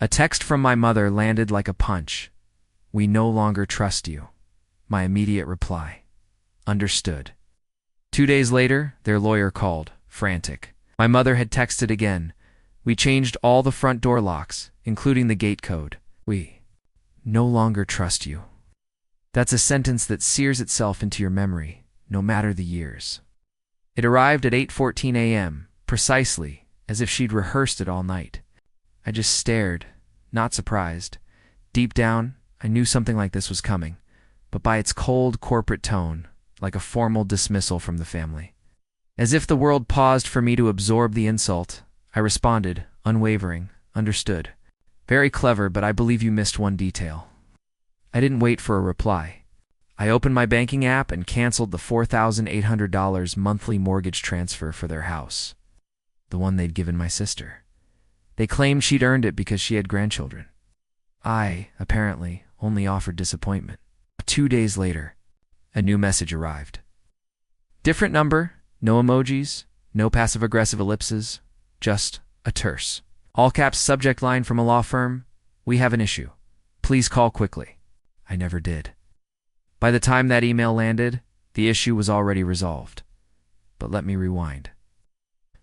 A text from my mother landed like a punch. "We no longer trust you." My immediate reply: "Understood." 2 days later, their lawyer called, frantic. My mother had texted again. "We changed all the front door locks, including the gate code. We no longer trust you." That's a sentence that sears itself into your memory, no matter the years. It arrived at 8:14 a.m., precisely as if she'd rehearsed it all night. I just stared, not surprised. Deep down, I knew something like this was coming, but by its cold corporate tone, like a formal dismissal from the family. As if the world paused for me to absorb the insult, I responded, unwavering, "Understood." Very clever, but I believe you missed one detail. I didn't wait for a reply. I opened my banking app and canceled the $4,800 monthly mortgage transfer for their house, the one they'd given my sister. They claimed she'd earned it because she had grandchildren. I, apparently, only offered disappointment. 2 days later, a new message arrived. Different number, no emojis, no passive-aggressive ellipses, just a terse. All caps subject line from a law firm: "We have an issue. Please call quickly." I never did. By the time that email landed, the issue was already resolved. But let me rewind.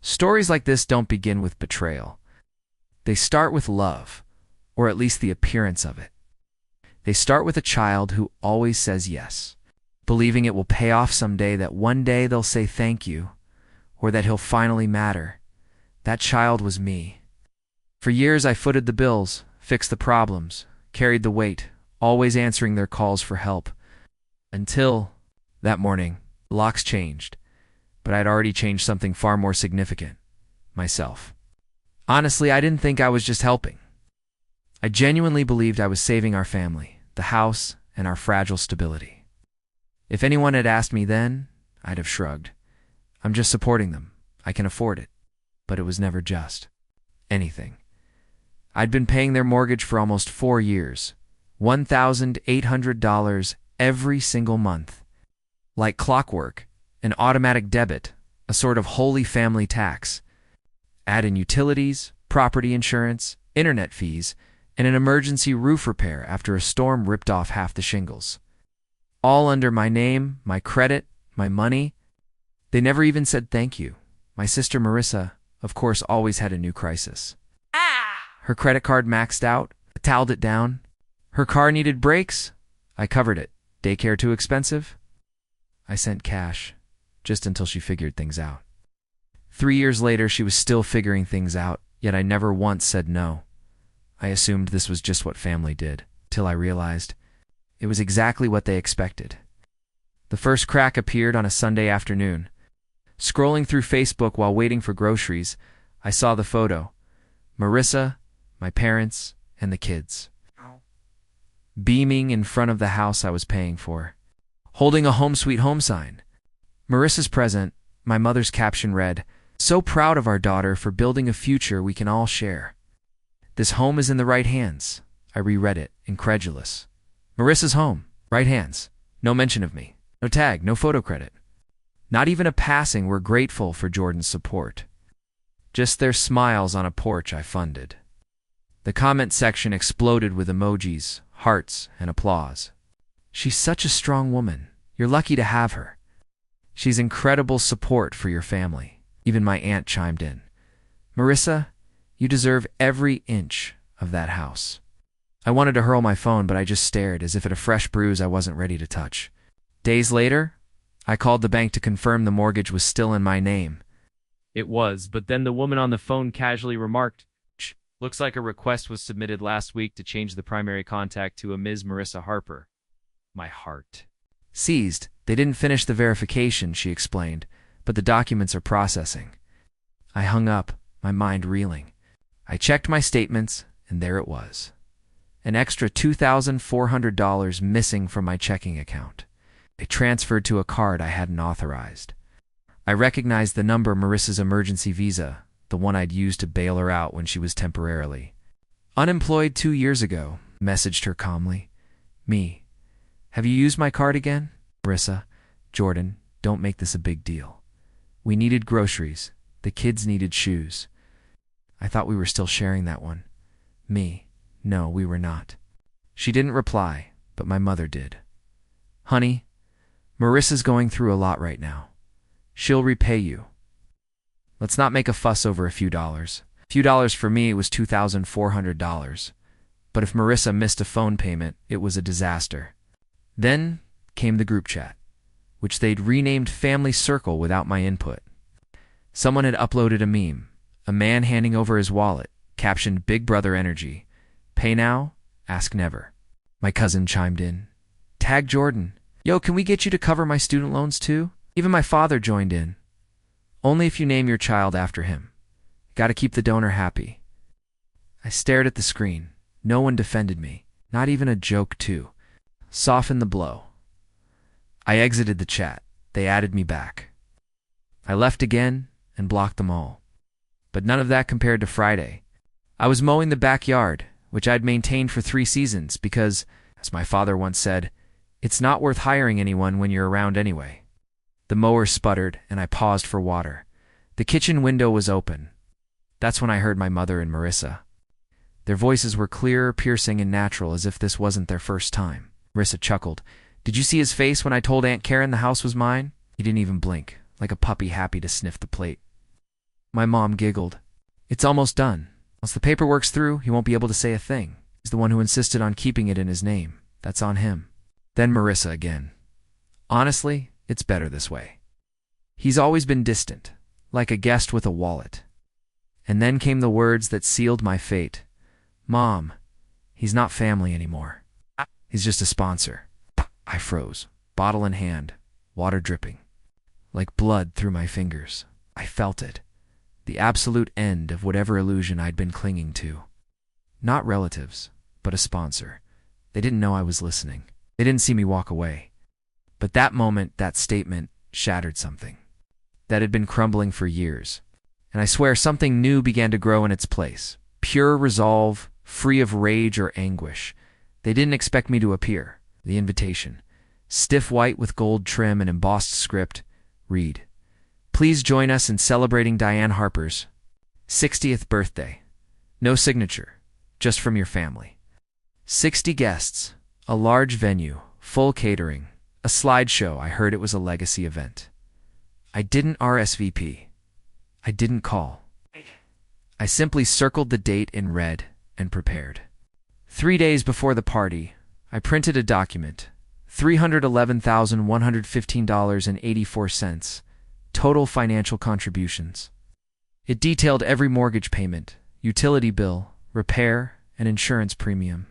Stories like this don't begin with betrayal. They start with love, or at least the appearance of it. They start with a child who always says yes, believing it will pay off someday, that one day they'll say thank you, or that he'll finally matter. That child was me. For years I footed the bills, fixed the problems, carried the weight, always answering their calls for help. Until that morning, the locks changed, but I'd already changed something far more significant: myself. Honestly, I didn't think I was just helping. I genuinely believed I was saving our family, the house, and our fragile stability. If anyone had asked me then, I'd have shrugged. I'm just supporting them. I can afford it. But it was never just anything. I'd been paying their mortgage for almost 4 years, $1,800 every single month. Like clockwork, an automatic debit, a sort of holy family tax. Add in utilities, property insurance, internet fees, and an emergency roof repair after a storm ripped off half the shingles. All under my name, my credit, my money. They never even said thank you. My sister Marissa, of course, always had a new crisis. Her credit card maxed out. I toweled it down. Her car needed brakes. I covered it. Daycare too expensive. I sent cash, just until she figured things out. 3 years later, she was still figuring things out, yet I never once said no. I assumed this was just what family did, till I realized it was exactly what they expected. The first crack appeared on a Sunday afternoon. Scrolling through Facebook while waiting for groceries, I saw the photo: Marissa, my parents, and the kids, beaming in front of the house I was paying for, holding a home sweet home sign. Marissa's present, my mother's caption read, "So proud of our daughter for building a future we can all share. This home is in the right hands." I reread it, incredulous. Marissa's home, right hands, no mention of me, no tag, no photo credit. Not even a passing "we're grateful for Jordan's support." Just their smiles on a porch I funded. The comment section exploded with emojis, hearts, and applause. "She's such a strong woman. You're lucky to have her. She's incredible support for your family." Even my aunt chimed in. "Marissa, you deserve every inch of that house." I wanted to hurl my phone, but I just stared, as if at a fresh bruise I wasn't ready to touch. Days later, I called the bank to confirm the mortgage was still in my name. It was, but then the woman on the phone casually remarked, "Looks like a request was submitted last week to change the primary contact to a Ms. Marissa Harper." My heart seized. "They didn't finish the verification," she explained, "but the documents are processing." I hung up, my mind reeling. I checked my statements, and there it was. An extra $2,400 missing from my checking account. It transferred to a card I hadn't authorized. I recognized the number: Marissa's emergency visa, the one I'd used to bail her out when she was temporarily unemployed 2 years ago. Messaged her calmly. "Me. Have you used my card again?" "Marissa, Jordan, don't make this a big deal. We needed groceries. The kids needed shoes." I thought we were still sharing that one. "Me. No, we were not. She didn't reply, but my mother did. Honey, Marissa's going through a lot right now. She'll repay you. Let's not make a fuss over a few dollars. A few dollars for me was $2,400. But if Marissa missed a phone payment, it was a disaster. Then came the group chat, which they'd renamed Family Circle without my input. Someone had uploaded a meme, a man handing over his wallet, captioned Big Brother Energy. Pay now, ask never. My cousin chimed in. Tag Jordan. Yo, can we get you to cover my student loans too? Even my father joined in. Only if you name your child after him. Gotta keep the donor happy. I stared at the screen. No one defended me. Not even a joke too. Soften the blow. I exited the chat. They added me back. I left again and blocked them all. But none of that compared to Friday. I was mowing the backyard, which I'd maintained for 3 seasons because, as my father once said, it's not worth hiring anyone when you're around anyway. The mower sputtered, and I paused for water. The kitchen window was open. That's when I heard my mother and Marissa. Their voices were clear, piercing, and natural, as if this wasn't their first time. Marissa chuckled. Did you see his face when I told Aunt Karen the house was mine? He didn't even blink, like a puppy happy to sniff the plate. My mom giggled. It's almost done. Once the paperwork's through, he won't be able to say a thing. He's the one who insisted on keeping it in his name. That's on him. Then Marissa again. Honestly, it's better this way. He's always been distant, like a guest with a wallet. And then came the words that sealed my fate. Mom, he's not family anymore. He's just a sponsor. I froze, bottle in hand, water dripping. Like blood through my fingers. I felt it. The absolute end of whatever illusion I'd been clinging to. Not relatives, but a sponsor. They didn't know I was listening. They didn't see me walk away. But that moment, that statement, shattered something that had been crumbling for years. And I swear something new began to grow in its place. Pure resolve, free of rage or anguish. They didn't expect me to appear. The invitation. Stiff white with gold trim and embossed script. Read. Please join us in celebrating Diane Harper's 60th birthday. No signature, just from your family. 60 guests, a large venue, full catering, a slideshow. I heard it was a legacy event. I didn't RSVP. I didn't call. I simply circled the date in red and prepared. 3 days before the party, I printed a document, $311,115.84, total financial contributions. It detailed every mortgage payment, utility bill, repair, and insurance premium.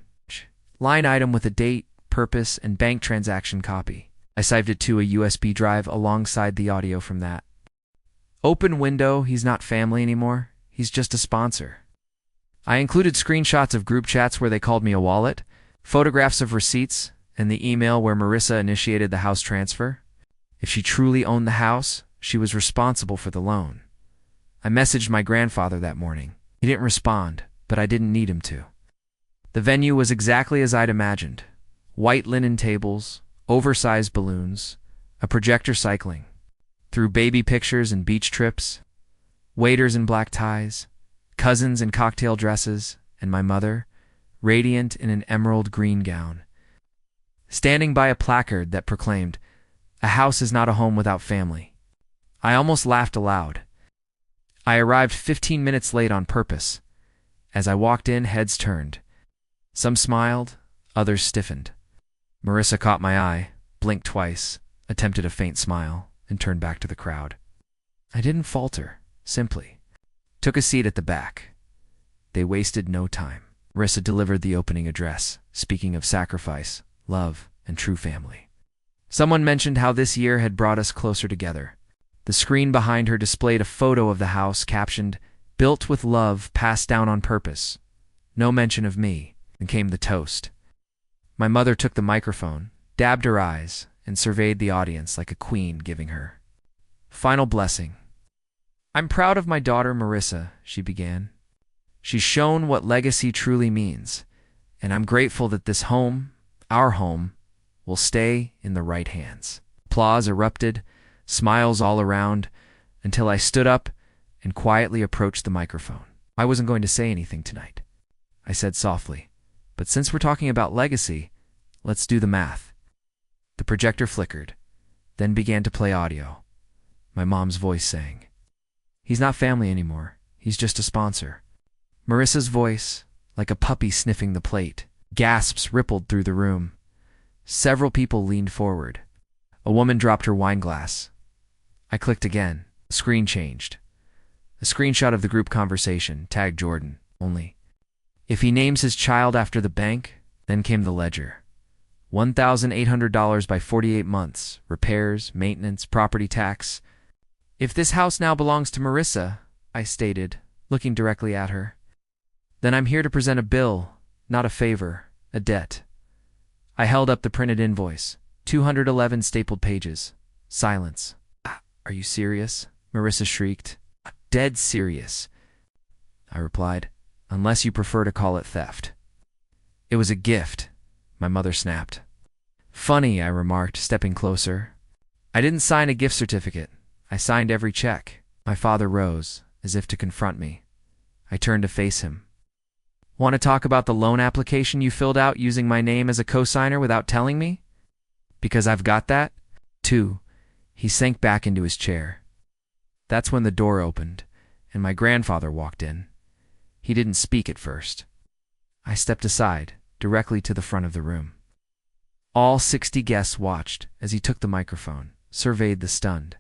Line item with a date, purpose, and bank transaction copy. I saved it to a USB drive alongside the audio from that. Open window, he's not family anymore. He's just a sponsor. I included screenshots of group chats where they called me a wallet, photographs of receipts, and the email where Marissa initiated the house transfer. If she truly owned the house, she was responsible for the loan. I messaged my grandfather that morning. He didn't respond, but I didn't need him to. The venue was exactly as I'd imagined. White linen tables, oversized balloons, a projector cycling, through baby pictures and beach trips, waiters in black ties, cousins in cocktail dresses, and my mother, radiant in an emerald green gown, standing by a placard that proclaimed, "A house is not a home without family." I almost laughed aloud. I arrived 15 minutes late on purpose. As I walked in, heads turned. Some smiled, others stiffened. Marissa caught my eye, blinked twice, attempted a faint smile, and turned back to the crowd. I didn't falter, simply took a seat at the back. They wasted no time. Marissa delivered the opening address, speaking of sacrifice, love, and true family. Someone mentioned how this year had brought us closer together. The screen behind her displayed a photo of the house captioned, "Built with love, passed down on purpose." No mention of me. Then came the toast. My mother took the microphone, dabbed her eyes, and surveyed the audience like a queen giving her final blessing. "I'm proud of my daughter Marissa," she began. "She's shown what legacy truly means, and I'm grateful that this home, our home, will stay in the right hands." Applause erupted, smiles all around, until I stood up and quietly approached the microphone. I wasn't going to say anything tonight. I said softly, But since we're talking about legacy, let's do the math. The projector flickered, then began to play audio. My mom's voice sang. He's not family anymore. He's just a sponsor. Marissa's voice, like a puppy sniffing the plate. Gasps rippled through the room. Several people leaned forward. A woman dropped her wine glass. I clicked again. The screen changed. A screenshot of the group conversation, tagged Jordan, only. If he names his child after the bank, then came the ledger. $1,800 by 48 months, repairs, maintenance, property tax. If this house now belongs to Marissa, I stated, looking directly at her, then I'm here to present a bill, not a favor, a debt. I held up the printed invoice, 211 stapled pages. Silence. Are you serious? Marissa shrieked. Dead serious, I replied, unless you prefer to call it theft. It was a gift, my mother snapped. Funny, I remarked, stepping closer. I didn't sign a gift certificate. I signed every check. My father rose, as if to confront me. I turned to face him. Want to talk about the loan application you filled out using my name as a cosigner without telling me? Because I've got that? 2. He sank back into his chair. That's when the door opened, and my grandfather walked in. He didn't speak at first. I stepped aside, directly to the front of the room. All 60 guests watched as he took the microphone, surveyed the stunned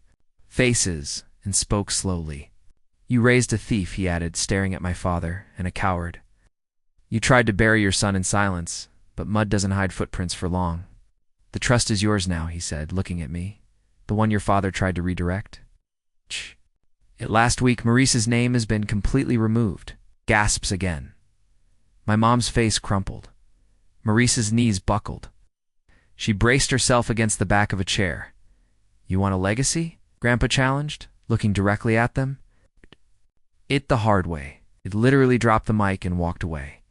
faces, and spoke slowly. You raised a thief, he added, staring at my father, and a coward. You tried to bury your son in silence, but mud doesn't hide footprints for long. The trust is yours now, he said, looking at me. The one your father tried to redirect. Last week, Maurice's name has been completely removed. Gasps again. My mom's face crumpled. Maurice's knees buckled. She braced herself against the back of a chair. You want a legacy? Grandpa challenged, looking directly at them. It the hard way. It literally dropped the mic and walked away.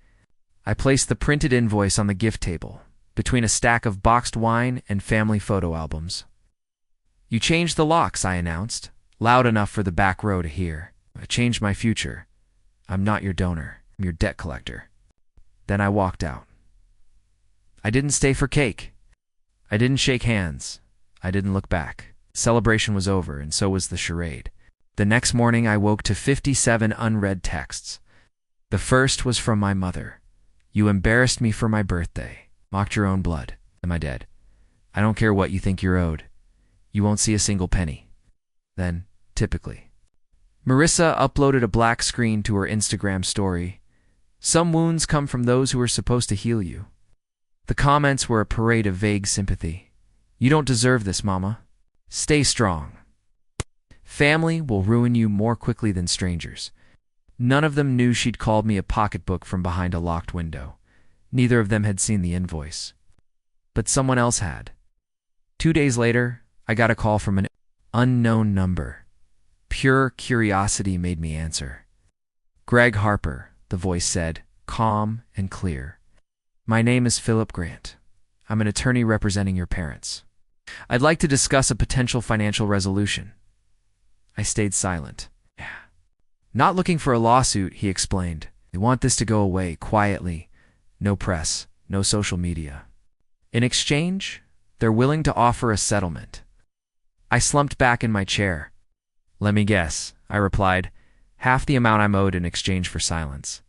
I placed the printed invoice on the gift table, between a stack of boxed wine and family photo albums. You changed the locks, I announced, loud enough for the back row to hear. I changed my future. I'm not your donor. I'm your debt collector. Then I walked out. I didn't stay for cake. I didn't shake hands. I didn't look back. The celebration was over, and so was the charade. The next morning, I woke to 57 unread texts. The first was from my mother. You embarrassed me for my birthday. Mocked your own blood. Am I dead? I don't care what you think you're owed. You won't see a single penny. Then, typically. Marissa uploaded a black screen to her Instagram story. Some wounds come from those who are supposed to heal you. The comments were a parade of vague sympathy. You don't deserve this, Mama. Stay strong. Family will ruin you more quickly than strangers. None of them knew she'd called me a pocketbook from behind a locked window. Neither of them had seen the invoice. But someone else had. 2 days later, I got a call from an unknown number. Pure curiosity made me answer. Greg Harper, the voice said, calm and clear. My name is Philip Grant. I'm an attorney representing your parents. I'd like to discuss a potential financial resolution. I stayed silent. Not looking for a lawsuit, he explained. They want this to go away quietly. No press, no social media. In exchange, they're willing to offer a settlement. I slumped back in my chair. Let me guess, I replied. Half the amount I'm owed in exchange for silence.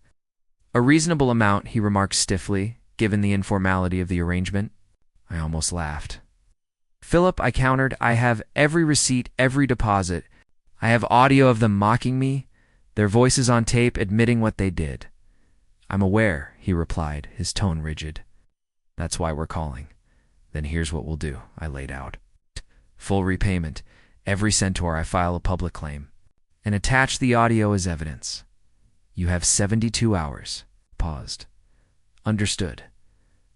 A reasonable amount, he remarked stiffly, given the informality of the arrangement. I almost laughed. Philip, I countered, I have every receipt, every deposit. I have audio of them mocking me, their voices on tape admitting what they did. I'm aware, he replied, his tone rigid. That's why we're calling. Then here's what we'll do, I laid out. Full repayment, every centaur I file a public claim, and attach the audio as evidence. You have 72 hours. Paused. Understood.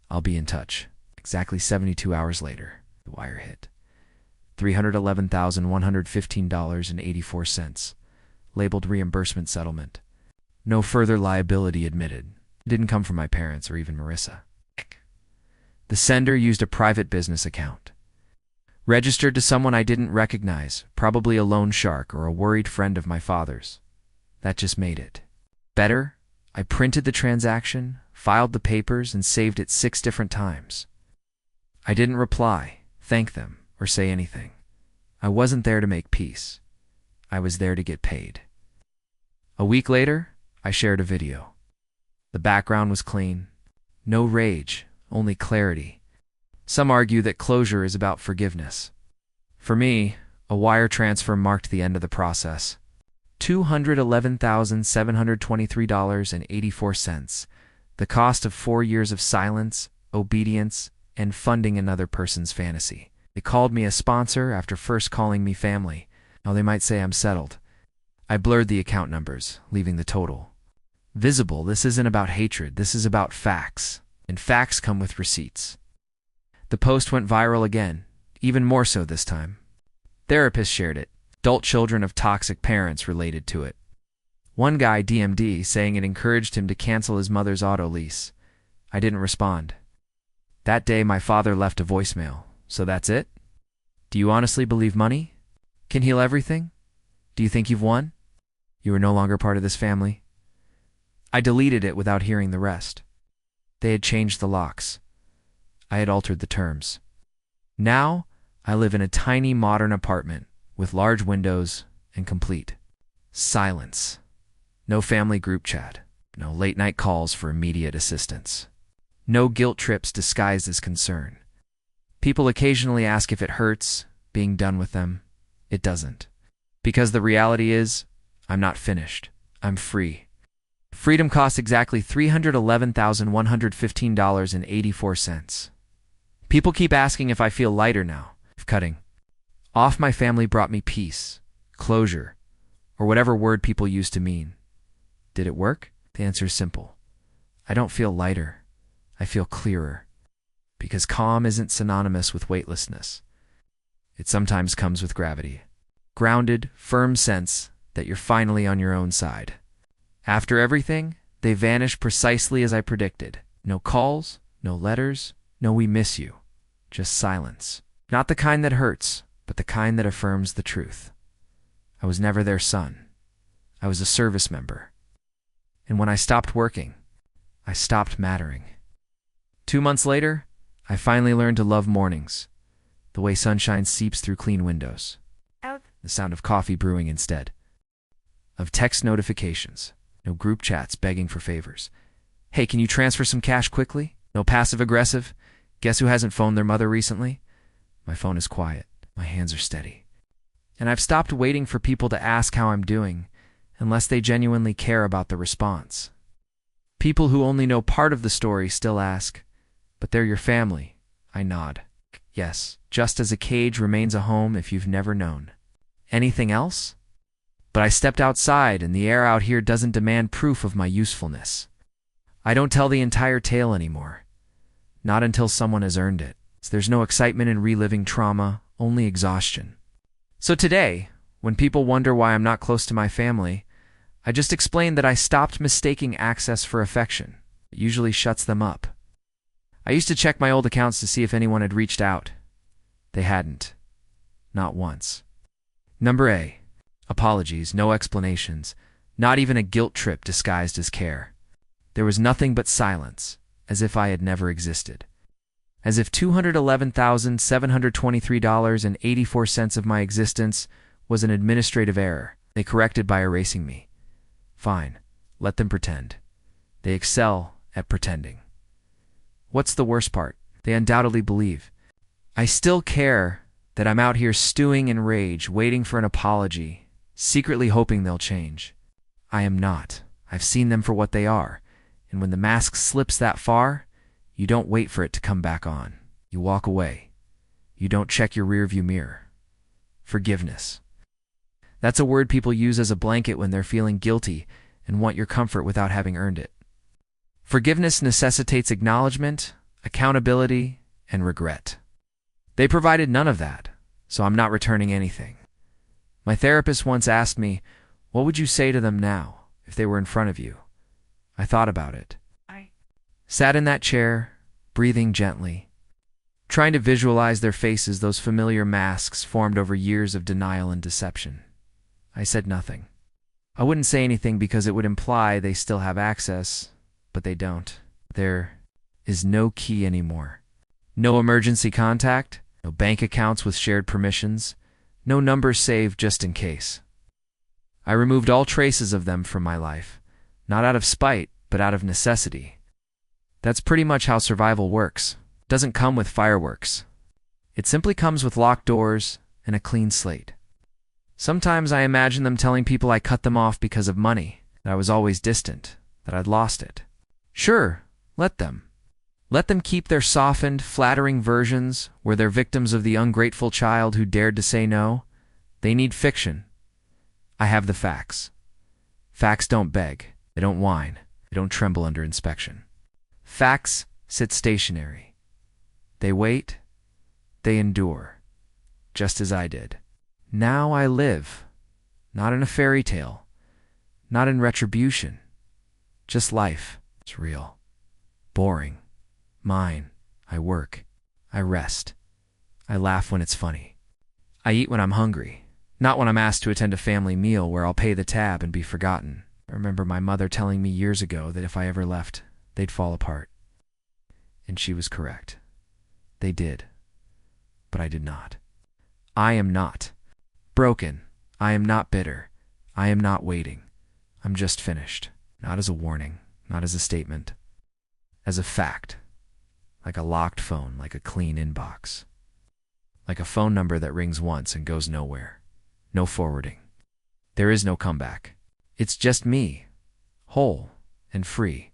I'll be in touch. Exactly 72 hours later, the wire hit. $311,115.84. Labeled reimbursement settlement. No further liability admitted. It didn't come from my parents or even Marissa. The sender used a private business account. Registered to someone I didn't recognize, probably a loan shark or a worried friend of my father's. That just made it better. I printed the transaction, filed the papers, and saved it 6 different times. I didn't reply, thank them, or say anything. I wasn't there to make peace. I was there to get paid. A week later, I shared a video. The background was clean. No rage, only clarity. Some argue that closure is about forgiveness. For me, a wire transfer marked the end of the process. $211,723.84, the cost of 4 years of silence, obedience, and funding another person's fantasy. They called me a sponsor after first calling me family. Now they might say I'm settled. I blurred the account numbers, leaving the total visible. This isn't about hatred, this is about facts. And facts come with receipts. The post went viral again, even more so this time. Therapists shared it. Adult children of toxic parents related to it. One guy DM'd, saying it encouraged him to cancel his mother's auto lease. I didn't respond. That day my father left a voicemail. So that's it? Do you honestly believe money can heal everything? Do you think you've won? You are no longer part of this family? I deleted it without hearing the rest. They had changed the locks. I had altered the terms. Now, I live in a tiny modern apartment with large windows and complete silence. No family group chat. No late-night calls for immediate assistance. No guilt trips disguised as concern. People occasionally ask if it hurts being done with them. It doesn't. Because the reality is, I'm not finished. I'm free. Freedom costs exactly $311,115.84. People keep asking if I feel lighter now. If cutting off my family brought me peace, closure, or whatever word people use to mean. Did it work? The answer is simple. I don't feel lighter. I feel clearer. Because calm isn't synonymous with weightlessness. It sometimes comes with gravity. Grounded, firm sense that you're finally on your own side. After everything, they vanished precisely as I predicted. No calls, no letters, no we miss you. Just silence. Not the kind that hurts, but the kind that affirms the truth. I was never their son. I was a service member. And when I stopped working, I stopped mattering. 2 months later, I finally learned to love mornings. The way sunshine seeps through clean windows. The sound of coffee brewing instead. Of text notifications. No group chats begging for favors. Hey, can you transfer some cash quickly? No passive-aggressive. Guess who hasn't phoned their mother recently? My phone is quiet. My hands are steady. And I've stopped waiting for people to ask how I'm doing, unless they genuinely care about the response. People who only know part of the story still ask, but they're your family. I nod. Yes, just as a cage remains a home if you've never known. Anything else? But I stepped outside, and the air out here doesn't demand proof of my usefulness. I don't tell the entire tale anymore. Not until someone has earned it. There's no excitement in reliving trauma, only exhaustion. So today, when people wonder why I'm not close to my family, I just explain that I stopped mistaking access for affection. It usually shuts them up. I used to check my old accounts to see if anyone had reached out. They hadn't. Not once. Number A. Apologies, no explanations, not even a guilt trip disguised as care. There was nothing but silence, as if I had never existed. As if $211,723.84 of my existence was an administrative error they corrected by erasing me. Fine, let them pretend. They excel at pretending. What's the worst part? They undoubtedly believe. I still care that I'm out here stewing in rage, waiting for an apology, secretly hoping they'll change. I am not. I've seen them for what they are, and when the mask slips that far, you don't wait for it to come back on. You walk away. You don't check your rearview mirror. Forgiveness. That's a word people use as a blanket when they're feeling guilty and want your comfort without having earned it. Forgiveness necessitates acknowledgement, accountability, and regret. They provided none of that, so I'm not returning anything. My therapist once asked me, what would you say to them now if they were in front of you? I thought about it. I sat in that chair, breathing gently, trying to visualize their faces, those familiar masks formed over years of denial and deception. I said nothing. I wouldn't say anything because it would imply they still have access, but they don't. There is no key anymore. No emergency contact, no bank accounts with shared permissions, no numbers saved just in case. I removed all traces of them from my life, not out of spite, but out of necessity. That's pretty much how survival works. It doesn't come with fireworks. It simply comes with locked doors and a clean slate. Sometimes I imagine them telling people I cut them off because of money, that I was always distant, that I'd lost it. Sure, let them. Let them keep their softened, flattering versions where they're victims of the ungrateful child who dared to say no. They need fiction. I have the facts. Facts don't beg. They don't whine. They don't tremble under inspection. Facts sit stationary. They wait. They endure. Just as I did. Now I live. Not in a fairy tale. Not in retribution. Just life. It's real. Boring. Mine. I work. I rest. I laugh when it's funny. I eat when I'm hungry, not when I'm asked to attend a family meal where I'll pay the tab and be forgotten. I remember my mother telling me years ago that if I ever left, they'd fall apart. And she was correct. They did. But I did not. I am not broken. I am not bitter. I am not waiting. I'm just finished. Not as a warning, not as a statement. As a fact. Like a locked phone, like a clean inbox. Like a phone number that rings once and goes nowhere. No forwarding. There is no comeback. It's just me, whole and free.